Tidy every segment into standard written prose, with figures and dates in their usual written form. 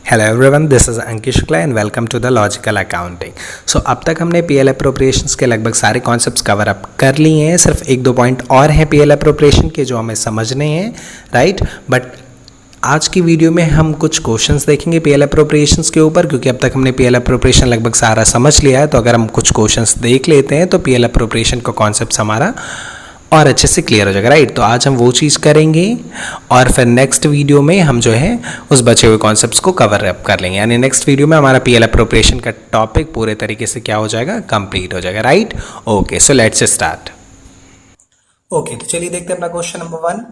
Hello everyone, this is Ankit Shukla and welcome to the logical accounting. So अब तक हमने PL appropriations के लगभग सारे कॉन्सेप्ट्स कवर अप कर लिए हैं। सिर्फ एक दो पॉइंट और हैं पीएल अप्रोप्रिएशन के जो हमें समझने हैं, राइट। बट आज की वीडियो में हम कुछ क्वेश्चंस देखेंगे पीएल अप्रोप्रिएशंस के ऊपर, क्योंकि अब तक हमने पीएल अप्रोप्रिएशन लगभग सारा समझ लिया है। तो अगर हम कुछ क्वेश्चंस देख लेते हैं तो पीएल अप्रोप्रिएशन का कॉन्सेप्ट हमारा और अच्छे से क्लियर हो जाएगा, राइट। तो आज हम वो चीज़ करेंगे और फिर नेक्स्ट वीडियो में हम जो है उस बचे हुए कॉन्सेप्ट्स को कवर अप कर लेंगे। यानी नेक्स्ट वीडियो में हमारा पीएल अप्रोप्रिएशन का टॉपिक पूरे तरीके से क्या हो जाएगा, कंप्लीट हो जाएगा, right. Okay, so let's start. Okay, तो चलिए देखते हैं अपना question number 1।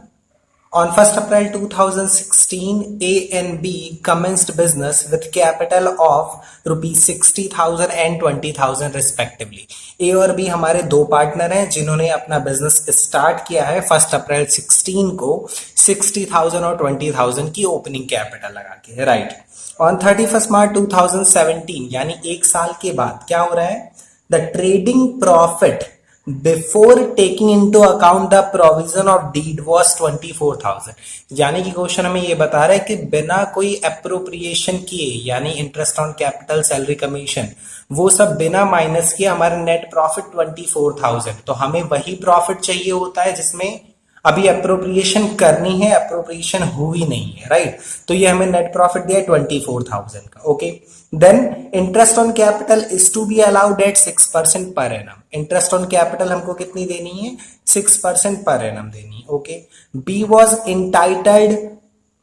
On 1st April 2016, A and B commenced business with capital of rupees 60,000 and 20,000 respectively. A और B हमारे दो पार्टनर हैं जिन्होंने अपना बिजनेस स्टार्ट किया है 1 अप्रैल 16 को 60,000 और 20,000 की ओपनिंग कैपिटल लगा के, राइट। ऑन 31 मार्च 2017 यानी एक साल के बाद क्या हो रहा है, the trading profit before taking into account the provision of deed was 24,000। यानी कि क्वेश्चन हमें ये बता रहा है कि बिना कोई अप्रोप्रिएशन किए, यानी interest on capital, salary commission, वो सब बिना माइनस किए हमारा नेट प्रॉफिट 24,000। तो हमें वही प्रॉफिट चाहिए होता है जिसमें अभी अप्रोप्रिएशन करनी है, अप्रोप्रिएशन हुई नहीं है, राइट। तो ये हमें नेट प्रॉफिट दिया है 24,000 का। Okay, then interest on capital is to be allowed at 6% per annum. Interest on capital हमको कितनी देनी है, 6% पर एनम देनी है। Okay, B was entitled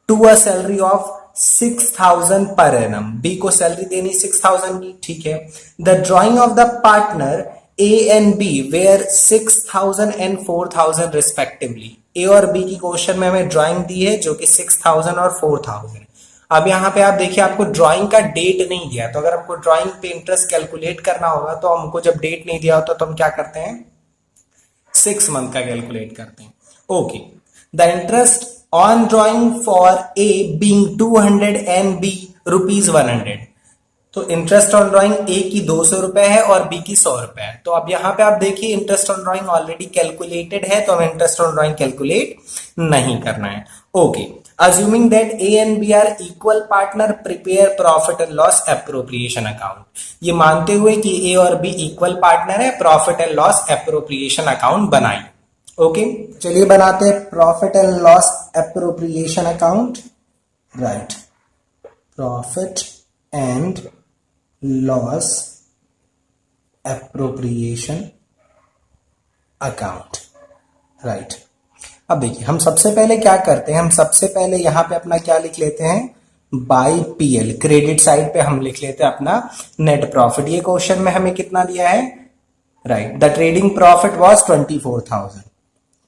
to a salary of 6,000 per annum. B को सैलरी देनी 6,000 की, ठीक है। The drawing of the partner A and B were 6,000 and 4,000 respectively। A और B की क्वेश्चन में हमें ड्राइंग दी है जो कि 6,000 और 4,000। अब यहाँ पे आप देखिए, आपको ड्राइंग का डेट नहीं दिया, तो अगर हमको ड्राइंग पे इंटरेस्ट कैलकुलेट करना होगा तो हमको जब डेट नहीं दिया होता तो हम क्या करते हैं, 6 मंथ का कैलकुलेट करते हैं। Okay, the interest on drawing for A being 200 and B rupees 100। तो इंटरेस्ट ऑन ड्राइंग ए की 200 रुपए है और बी की 100 रुपए है। तो अब यहां पे आप देखिए interest on drawing already calculated है, तो हमें इंटरेस्ट ऑन ड्राइंग कैलकुलेट नहीं करना है। Okay, assuming that A and B are equal partner, prepare profit and loss appropriation account. ये मानते हुए कि ए और बी इक्वल पार्टनर है, profit and loss appropriation account बनाइए। ओके, चलिए बनाते हैं profit and loss appropriation account, right. Profit and loss appropriation account, right. अब देखिए हम सबसे पहले क्या करते हैं, हम सबसे पहले यहां पे अपना क्या लिख लेते हैं, बाई पीएल। क्रेडिट साइड पे हम लिख लेते हैं अपना नेट प्रॉफिट। ये क्वेश्चन में हमें कितना दिया है, right. The trading profit was 24,000,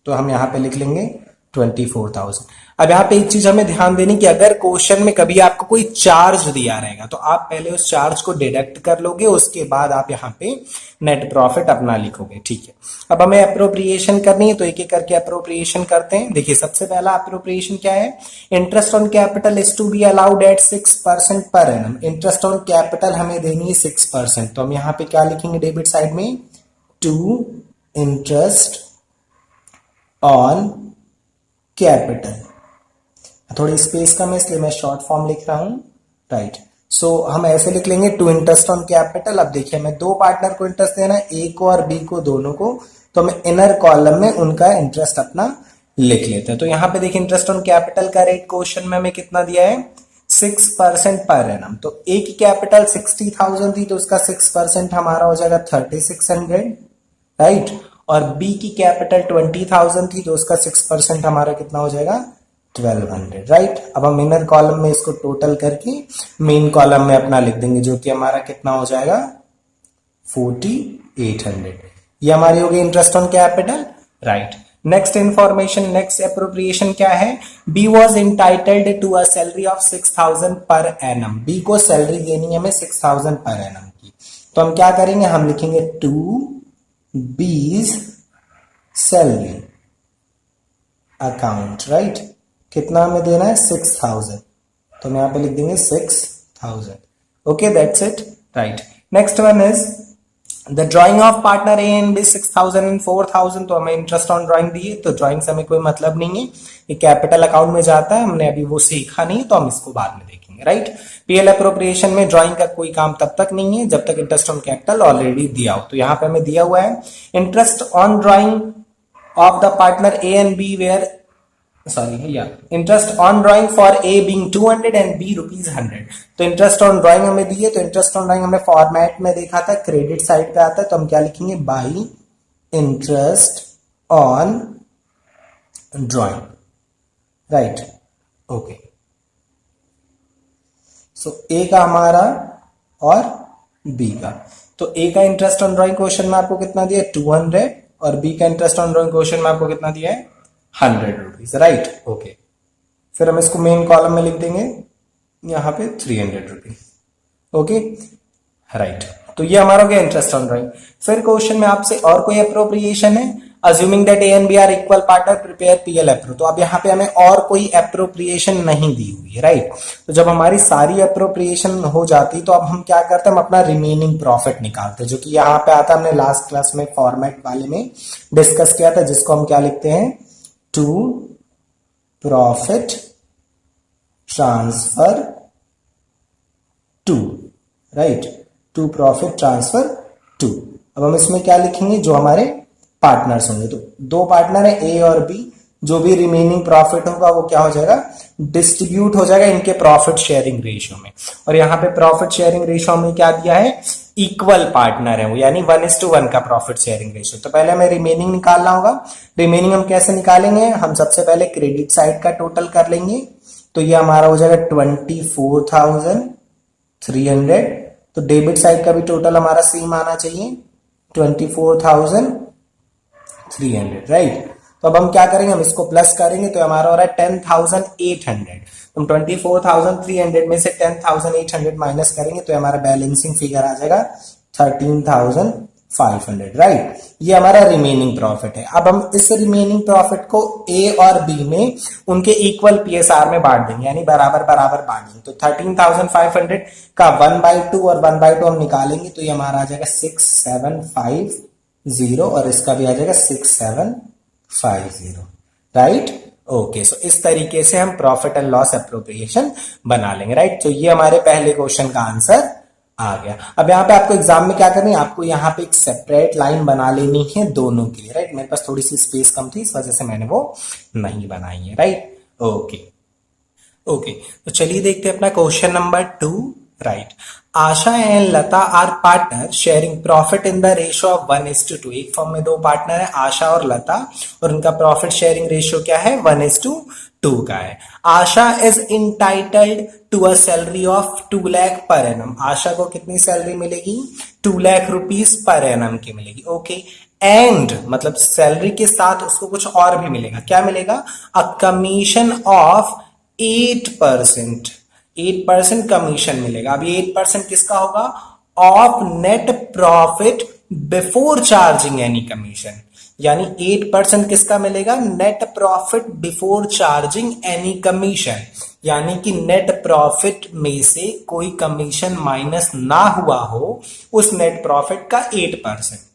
तो हम यहां पे लिख लेंगे 24,000। अब यहाँ पे एक चीज हमें ध्यान देनी कि अगर क्वेश्चन में कभी आपको कोई चार्ज दिया रहेगा तो आप पहले उस चार्ज को डिडक्ट कर लोगे, उसके बाद आप यहाँ पे नेट प्रॉफिट अपना लिखोगे, ठीक है। अब हमें अप्रोप्रिएशन करनी है तो एक एक करके अप्रोप्रिएशन करते हैं। देखिए सबसे पहला अप्रोप्रिएशन क्या है, interest on capital is to be allowed at 6% per annum. Interest on capital हमें देनी है 6%, तो हम यहाँ पे क्या लिखेंगे डेबिट साइड में, टू इंटरेस्ट ऑन कैपिटल। थोड़ी स्पेस कम है इसलिए मैं शॉर्ट फॉर्म लिख रहा हूं, राइट। सो हम ऐसे लिख लेंगे टू इंटरेस्ट ऑन कैपिटल। अब देखिए हमें दो पार्टनर को इंटरेस्ट देना है, ए को और बी को, दोनों को, तो हमें इनर कॉलम में उनका इंटरेस्ट अपना लिख लेते हैं। तो यहां पे देखिए इंटरेस्ट ऑन कैपिटल का रेट क्वेश्चन में हमें कितना दिया है, 6% पर एनम। तो ए की कैपिटल 60,000 थी तो उसका 6% हमारा हो जाएगा 3600, राइट। और बी की कैपिटल 20,000 थी तो उसका 6% हमारा कितना हो जाएगा, 1200, राइट। अब हम इनर कॉलम में इसको टोटल करके मेन कॉलम में अपना लिख देंगे, जो कि हमारा कितना हो जाएगा, 4800। ये हमारी हो गई interest on capital, right. Next information, next appropriation क्या है, B was entitled to a salary of 6,000 per annum. B को सैलरी देनी है हमें 6,000 पर एनम की, तो हम क्या करेंगे, हम लिखेंगे टू बीज सैलरी अकाउंट, राइट। कितना हमें देना है, 6,000, तो हम यहां पे लिख देंगे 6,000। Okay, that's it, right. Next one is the drawing of partner A and B 6,000 and 4,000। तो हमें इंटरेस्ट ऑन ड्राइंग दी है, तो ड्राइंग से हमें कोई मतलब नहीं है, ये कैपिटल अकाउंट में जाता है, हमने अभी वो सीखा नहीं तो हम इसको बाद में देखेंगे। लिखेंगे, राइट। पीएल अप्रोप्रिएशन में ड्राइंग का कोई काम तब तक नहीं है जब तक इंटरेस्ट ऑन कैपिटल ऑलरेडी दिया हो। तो यहाँ पे हमें दिया हुआ है interest on drawing of the partner A and B where interest on drawing for A being 200 and B ₹100। तो इंटरेस्ट ऑन ड्राइंग हमें दी है, तो इंटरेस्ट ऑन ड्राइंग हमने फॉर्मेट में देखा था, क्रेडिट साइड पे आता है, तो हम क्या लिखेंगे, by interest on drawing, right, okay. So A का हमारा और बी का, तो ए का इंटरेस्ट ऑन ड्राइंग क्वेश्चन में आपको कितना दिया है, 200, और बी का इंटरेस्ट ऑन ड्राइंग क्वेश्चन में आपको कितना दिया है, 100 रुपीज, राइट, ओके। फिर हम इसको मेन कॉलम में लिख देंगे यहां पे 300 रुपीज, ओके, राइट। तो ये हमारा हो गया इंटरेस्ट ऑन ड्राइंग। फिर क्वेश्चन में आपसे और कोई अप्रोप्रिएशन है, assuming that A and B are equal partner prepare PL appro. तो अब यहाँ पे हमें और कोई अप्रोप्रिएशन नहीं दी हुई है, राइट। तो जब हमारी सारी अप्रोप्रिएशन हो जाती तो अब हम क्या करते हैं, हम अपना रिमेनिंग प्रॉफिट निकालते हैं, जो कि यहाँ पे आता है, हमने लास्ट क्लास में फॉर्मेट वाले में डिस्कस किया था, जिसको हम क्या लिखते हैं, to profit transfer to, right, to profit transfer to. अब हम इसमें क्या लिखेंगे, जो हमारे पार्टनर्स होंगे, तो दो पार्टनर है ए और बी, जो भी रिमेनिंग प्रॉफिट होगा वो क्या हो जाएगा, डिस्ट्रीब्यूट हो जाएगा इनके प्रॉफिट शेयरिंग रेशियो में। और यहाँ पे प्रॉफिट शेयरिंग रेशियो में क्या दिया है, इक्वल पार्टनर है वो, यानी 1:1 का प्रॉफिट शेयरिंग रेशियो। तो पहले हमें रिमेनिंग निकालना होगा। रिमेनिंग हम कैसे निकालेंगे, हम सबसे पहले क्रेडिट साइड का टोटल कर लेंगे, तो ये हमारा हो जाएगा 24,300। तो डेबिट साइड का भी टोटल हमारा सेम आना चाहिए, 24,300, राइट। तो अब हम क्या करेंगे, हम इसको प्लस करेंगे, तो हमारा हो रहा है 10,800। तो 24,300 में से 10,800 माइनस करेंगे, तो हमारा बैलेंसिंग फिगर आ जाएगा 13,500, राइट। ये हमारा रिमेनिंग प्रॉफिट है। अब हम इस रिमेनिंग प्रॉफिट को ए और बी में उनके इक्वल पीएसआर में बांट देंगे, यानी बराबर बराबर बांट देंगे। तो 13,500 का 1/2 और 1/2 हम निकालेंगे, तो ये हमारा आ जाएगा 6,750, और इसका भी आ जाएगा 6,750, राइट, ओके। सो इस तरीके से हम प्रॉफिट एंड लॉस अप्रोप्रिएशन बना लेंगे, राइट। तो ये हमारे पहले क्वेश्चन का आंसर आ गया। अब यहाँ पे आपको एग्जाम में क्या करनी है, आपको यहाँ पे एक सेपरेट लाइन बना लेनी है दोनों के लिए, राइट। मेरे पास थोड़ी सी स्पेस कम थी, इस वजह से मैंने वो नहीं बनाई है, राइट, ओके, ओके। तो चलिए देखते हैं अपना question number 2, right. Asha and Lata are partner sharing profit in the ratio of 1:2। एक फर्म में दो पार्टनर है, आशा और लता, और उनका प्रॉफिट शेयरिंग रेशियो क्या है, 1:2 का है। Asha is entitled to a salary of 2 lakh per annum. आशा को कितनी सैलरी मिलेगी, 2 लाख रुपीज पर एनम की मिलेगी, ओके। एंड मतलब सैलरी के साथ उसको कुछ और भी मिलेगा, क्या मिलेगा, अ कमीशन ऑफ 8% कमीशन मिलेगा। अब ये 8% किसका होगा, of net profit before charging any commission, यानी 8% किसका मिलेगा, net profit before charging any commission, यानी कि नेट प्रॉफिट में से कोई कमीशन माइनस ना हुआ हो उस नेट प्रॉफिट का 8%।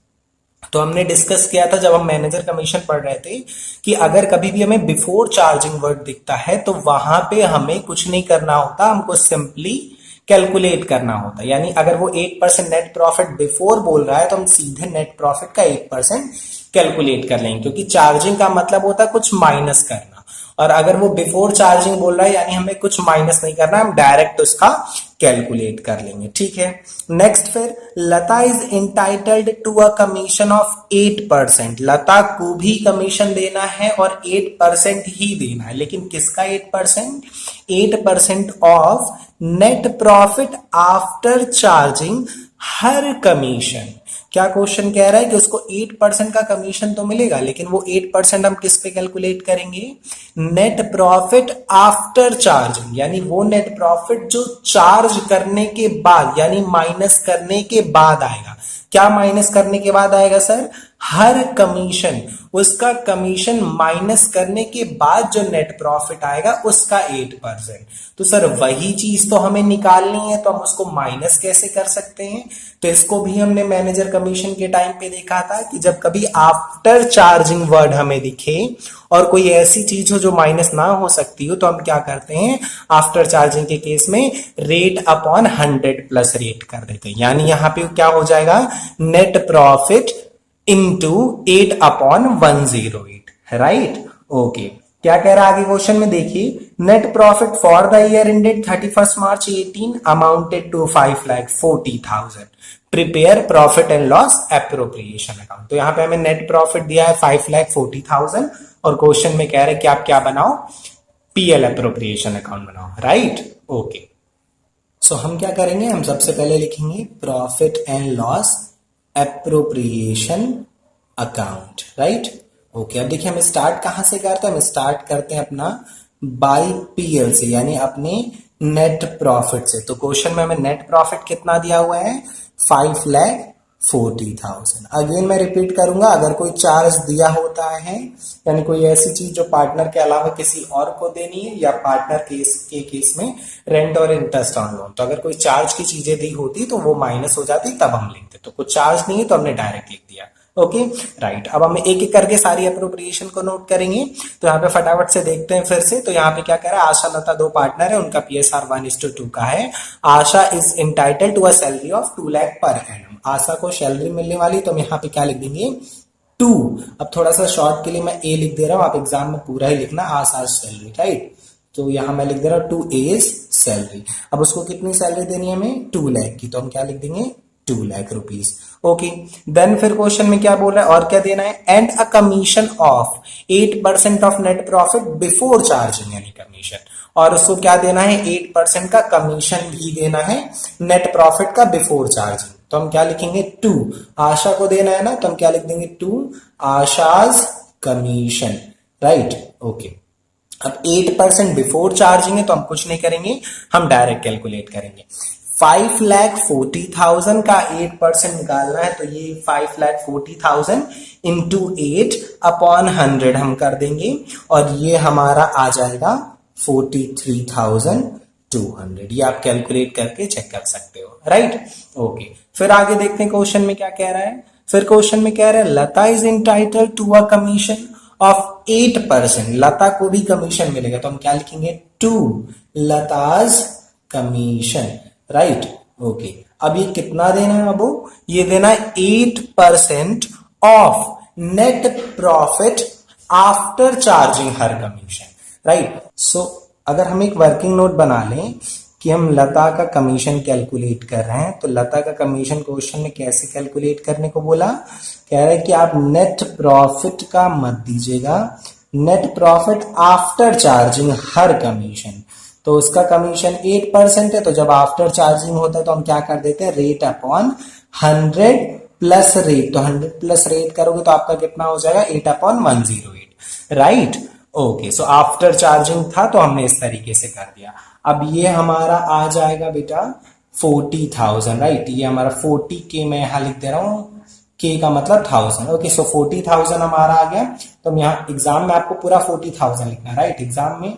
तो हमने डिस्कस किया था जब हम मैनेजर कमीशन पढ़ रहे थे कि अगर कभी भी हमें बिफोर चार्जिंग वर्ड दिखता है तो वहां पे हमें कुछ नहीं करना होता, हमको सिंपली कैलकुलेट करना होता है। यानी अगर वो 8% नेट प्रॉफिट बिफोर बोल रहा है तो हम सीधे नेट प्रॉफिट का 8% कैलकुलेट कर लेंगे, क्योंकि चार्जिंग का मतलब होता है कुछ माइनस करना, और अगर वो बिफोर चार्जिंग बोल रहा है यानी हमें कुछ माइनस नहीं करना, हम डायरेक्ट उसका कैलकुलेट कर लेंगे, ठीक है। नेक्स्ट फिर Lata is entitled to a commission of 8%। Lata को भी कमीशन देना है और 8% ही देना है, लेकिन किसका 8%, 8% of net profit after charging her commission. क्या क्वेश्चन कह रहा है कि उसको 8% का कमीशन तो मिलेगा, लेकिन वो 8% हम किस पे कैलकुलेट करेंगे, नेट प्रॉफिट आफ्टर चार्जिंग, यानी वो नेट प्रॉफिट जो चार्ज करने के बाद यानी माइनस करने के बाद आएगा। क्या माइनस करने के बाद आएगा सर, हर कमीशन, उसका कमीशन माइनस करने के बाद जो नेट प्रॉफिट आएगा उसका 8%। तो सर वही चीज तो हमें निकालनी है, तो हम उसको माइनस कैसे कर सकते हैं? तो इसको भी हमने मैनेजर कमीशन के टाइम पे देखा था कि जब कभी आफ्टर चार्जिंग वर्ड हमें दिखे और कोई ऐसी चीज हो जो माइनस ना हो सकती हो, तो हम क्या करते हैं, आफ्टर चार्जिंग के केस में रेट अपॉन 100 प्लस रेट कर देते हैं। यानी यहां पे क्या हो जाएगा, net profit into 8/108, right. Okay, क्या कह रहा है आगे क्वेश्चन में देखिए, net profit for the year ended 31 March 18 amounted to 5,40,000। Prepare profit and loss appropriation account. तो यहां पे हमें नेट प्रॉफिट दिया है 5,40,000 और क्वेश्चन में कह रहे हैं कि आप क्या बनाओ, पीएल एप्रोप्रिएशन अकाउंट बनाओ, राइट। ओके, सो हम क्या करेंगे, हम सबसे पहले लिखेंगे profit and loss appropriation account, right. Okay, अब देखिए हम स्टार्ट कहां से करते हैं, हम स्टार्ट करते हैं अपना बाई पीएल से, यानी अपने नेट प्रॉफिट से। तो क्वेश्चन में हमें नेट प्रॉफिट कितना दिया हुआ है, 5,40,000। अगेन मैं रिपीट करूंगा, अगर कोई चार्ज दिया होता है, यानी कोई ऐसी चीज जो पार्टनर के अलावा किसी और को देनी है, या पार्टनर के केस में रेंट और इंटरेस्ट ऑन लोन, तो अगर कोई चार्ज की चीजें दी होती तो वो माइनस हो जाती, तब हम लिखते। तो कुछ चार्ज नहीं है तो हमने डायरेक्ट लिख दिया। Okay, right. अब हम एक एक करके सारी अप्रोप्रिएशन को नोट करेंगे। तो यहाँ पे फटाफट से देखते हैं फिर से। तो यहाँ पे क्या कह रहा है, आशा लता दो पार्टनर है, उनका PSR 1:2 का है। Asha is entitle to a salary of 2 lakh per annum. आशा को सैलरी मिलने वाली, तो हम यहाँ पे क्या लिख देंगे, 2। अब थोड़ा सा शॉर्ट के लिए मैं ए लिख दे रहा हूं, आप एग्जाम में पूरा ही लिखना, आशा सैलरी, राइट। तो यहां मैं लिख दे रहा हूं 2 एज सैलरी। अब उसको कितनी सैलरी देनी है हमें, 2 लाख की, तो हम क्या लिख देंगे, 2 लाख रुपीज। ओके, देन फिर क्वेश्चन में क्या बोल रहा है, और क्या देना है, and a commission of 8% of net profit before charging यानी कमीशन, और उसको क्या देना है, 8% का कमीशन भी देना है नेट प्रॉफिट का बिफोर चार्जिंग। तो हम क्या लिखेंगे, 2। आशा को देना है ना, तो हम क्या लिख देंगे, 2 आशाज कमीशन, राइट। ओके, अब 8% बिफोर चार्जिंग है तो हम कुछ नहीं करेंगे, हम डायरेक्ट कैलकुलेट करेंगे। 5,40,000 का 8% निकालना है, तो ये 5,40,000 इंटू 8/100 हम कर देंगे, और ये हमारा आ जाएगा 43,200। ये आप कैलकुलेट करके चेक कर सकते हो, राइट। ओके, फिर आगे देखते हैं क्वेश्चन में क्या कह रहा है। फिर क्वेश्चन में कह रहा है, Lata is entitled to a commission of 8%। Lata को भी कमीशन मिलेगा, तो हम क्या लिखेंगे, 2 लताज कमीशन, राइट। ओके, अब ये कितना देना है बाबू, ये देना है 8% of net profit after charging her commission, right. So अगर हम एक वर्किंग नोट बना लें कि हम लता का कमीशन कैलकुलेट कर रहे हैं, तो लता का कमीशन क्वेश्चन में कैसे कैलकुलेट करने को बोला, कह रहे हैं कि आप नेट प्रॉफिट का मत दीजिएगा, net profit after charging her commission. तो उसका कमीशन 8% है, तो जब आफ्टर चार्जिंग होता है तो हम क्या कर देते हैं, रेट अपॉन 100 प्लस रेट। तो 100 प्लस रेट करोगे तो आपका कितना हो जाएगा, 8/108, right. Okay, so after charging था तो हमने इस तरीके से कर दिया। अब ये हमारा आ जाएगा बेटा 40,000, राइट। ये हमारा 40K मैं यहां लिख दे रहा हूं, K का मतलब 1000। ओके, सो 40,000 हमारा आ गया। तो हम यहाँ एग्जाम में आपको पूरा 40,000 लिखना है, राइट, एग्जाम में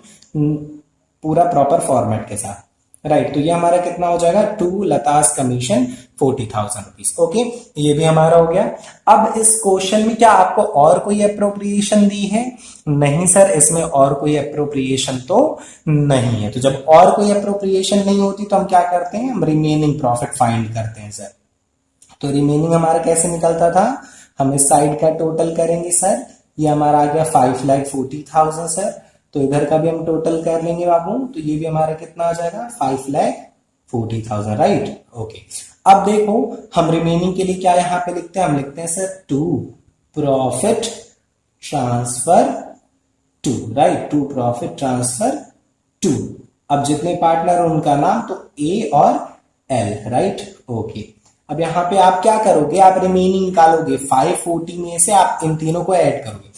पूरा प्रॉपर फॉर्मेट के साथ, राइट। तो ये हमारा कितना हो जाएगा, 2 लतास कमीशन 40,000 रुपीज। ओके, ये भी हमारा हो गया। अब इस क्वेश्चन में क्या आपको और कोई अप्रोप्रिएशन दी है, नहीं सर, इसमें और कोई अप्रोप्रिएशन तो नहीं है। तो जब और कोई अप्रोप्रिएशन नहीं होती तो हम क्या करते हैं, हम रिमेनिंग प्रॉफिट फाइंड करते हैं सर। तो रिमेनिंग हमारा कैसे निकलता था, हम इस साइड का टोटल करेंगे सर, ये हमारा आ गया 5,40,000 सर। तो इधर का भी हम टोटल कर लेंगे बाबू, तो ये भी हमारा कितना आ जाएगा, 5,40,000, राइट। ओके, अब देखो हम रिमेनिंग के लिए क्या यहाँ पे लिखते हैं, हम लिखते हैं sir 2 profit transfer 2, right, 2 profit transfer 2। अब जितने पार्टनर उनका नाम, तो A और L, राइट। ओके, अब यहां पे आप क्या करोगे, आप रिमेनिंग निकालोगे, 540 में से आप इन तीनों को ऐड करोगे,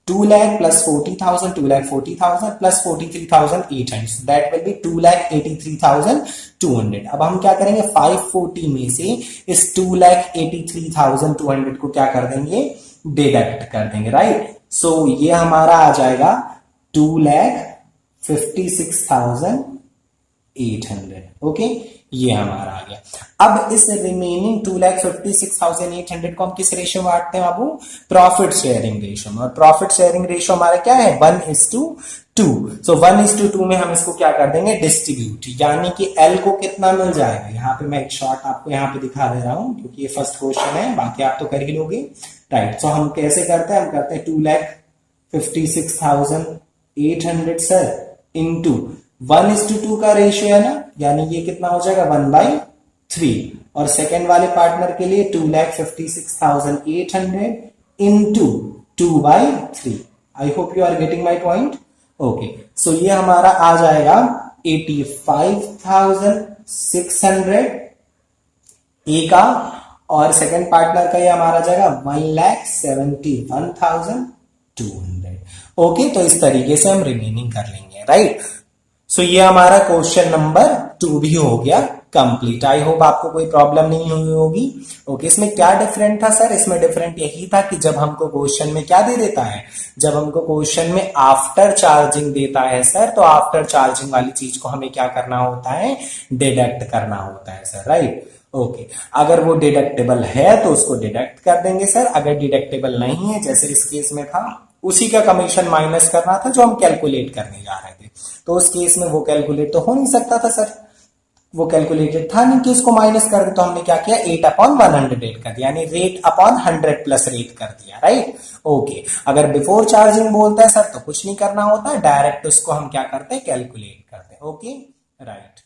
2 lakh plus 40,000, 2,40,000 plus 43,800, that will be 2,83,200। अब हम क्या करेंगे, 540 में से इस 2,83,200 को क्या कर देंगे, डिडक्ट कर देंगे, राइट। सो ये हमारा आ जाएगा 2,56,800। ओके, ये हमारा आ गया। अब इस रिमेनिंग 2,56,800 को हम किस रेशियो में बांटते हैं बाबू? प्रॉफिट शेयरिंग रेशियो में। और प्रॉफिट शेयरिंग रेशियो हमारा क्या है? 1:2। सो 1:2 में हम इसको क्या कर देंगे? डिस्ट्रीब्यूट, यानी कि एल को कितना मिल जाएगा? यहाँ पे मैं एक शॉर्ट आपको यहाँ पे दिखा दे रहा हूं, क्योंकि ये फर्स्ट क्वेश्चन है, बाकी आप तो कर ही लोगे, राइट। सो हम कैसे करते हैं? हम करते हैं 2,56,800 सर इंटू 1:2 का रेशियो है ना, यानी ये कितना हो जाएगा? 1/3। और सेकेंड वाले पार्टनर के लिए 2,56,800 into 2/3। I hope you are getting my point. Okay, so ये हमारा आ जाएगा 85,600 ए का, और सेकेंड पार्टनर का ये हमारा जाएगा 1,71,200। ओके, तो इस तरीके से हम रिमेनिंग कर लेंगे, राइट। सो ये हमारा क्वेश्चन नंबर 2 भी हो गया कंप्लीट। आई होप आपको कोई प्रॉब्लम नहीं हुई होगी। ओके, इसमें क्या डिफरेंट था सर? इसमें डिफरेंट यही था कि जब हमको क्वेश्चन में क्या दे देता है, जब हमको क्वेश्चन में आफ्टर चार्जिंग देता है सर, तो आफ्टर चार्जिंग वाली चीज को हमें क्या करना होता है? डिडक्ट करना होता है सर, राइट। ओके, अगर वो डिडक्टेबल है तो उसको डिडक्ट कर देंगे सर। अगर डिडक्टेबल नहीं है, जैसे इस केस में था, उसी का कमीशन माइनस करना था जो हम कैलकुलेट करने जा रहे थे, तो उस केस में वो कैलकुलेट तो हो नहीं सकता था सर, वो कैलकुलेटेड था नहीं कि उसको माइनस कर दे। तो हमने क्या किया? 8/100 कर दिया, यानी रेट अपॉन 100 प्लस रेट कर दिया, राइट। ओके, अगर बिफोर चार्जिंग बोलता है सर तो कुछ नहीं करना होता, डायरेक्ट उसको हम क्या करते हैं? कैलकुलेट करते हैं। Okay, right.